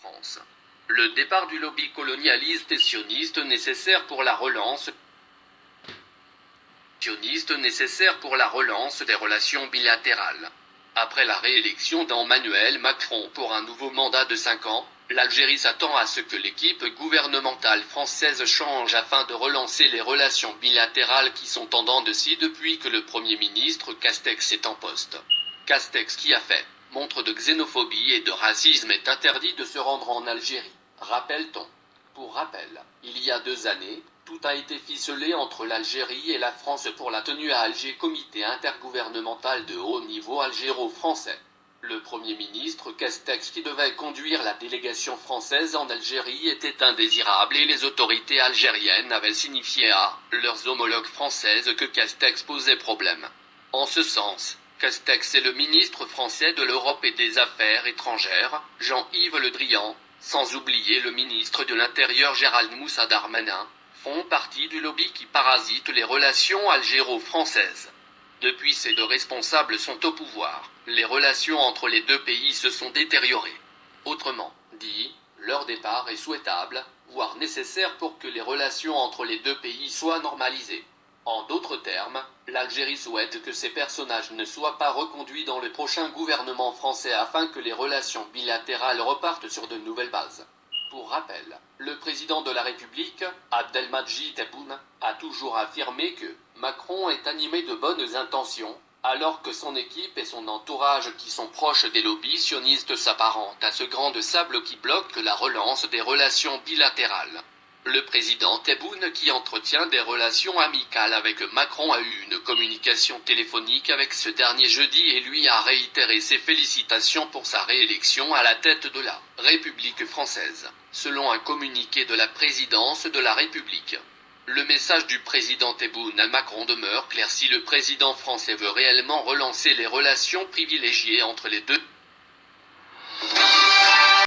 France. Le départ du lobby colonialiste et sioniste nécessaire pour la relance des relations bilatérales. Après la réélection d'Emmanuel Macron pour un nouveau mandat de 5 ans, l'Algérie s'attend à ce que l'équipe gouvernementale française change afin de relancer les relations bilatérales qui sont en dents de scie depuis que le Premier ministre Castex est en poste. Castex qui a fait montre de xénophobie et de racisme est interdit de se rendre en Algérie, rappelle-t-on. Pour rappel, il y a 2 années, tout a été ficelé entre l'Algérie et la France pour la tenue à Alger comité intergouvernemental de haut niveau algéro-français. Le Premier ministre Castex qui devait conduire la délégation française en Algérie était indésirable et les autorités algériennes avaient signifié à leurs homologues françaises que Castex posait problème. En ce sens, Castex et le ministre français de l'Europe et des Affaires étrangères, Jean-Yves Le Drian, sans oublier le ministre de l'Intérieur Gérald Moussa Darmanin, font partie du lobby qui parasite les relations algéro-françaises. Depuis ces 2 responsables sont au pouvoir, les relations entre les 2 pays se sont détériorées. Autrement dit, leur départ est souhaitable, voire nécessaire pour que les relations entre les 2 pays soient normalisées. En d'autres termes, l'Algérie souhaite que ces personnages ne soient pas reconduits dans le prochain gouvernement français afin que les relations bilatérales repartent sur de nouvelles bases. Pour rappel, le président de la République, Abdelmadjid Tebboune, a toujours affirmé que Macron est animé de bonnes intentions, alors que son équipe et son entourage qui sont proches des lobbies sionistes s'apparentent à ce grain de sable qui bloque la relance des relations bilatérales. Le président Tebboune qui entretient des relations amicales avec Macron a eu une communication téléphonique avec ce dernier jeudi et lui a réitéré ses félicitations pour sa réélection à la tête de la République française, selon un communiqué de la présidence de la République. Le message du président Tebboune à Macron demeure clair: si le président français veut réellement relancer les relations privilégiées entre les 2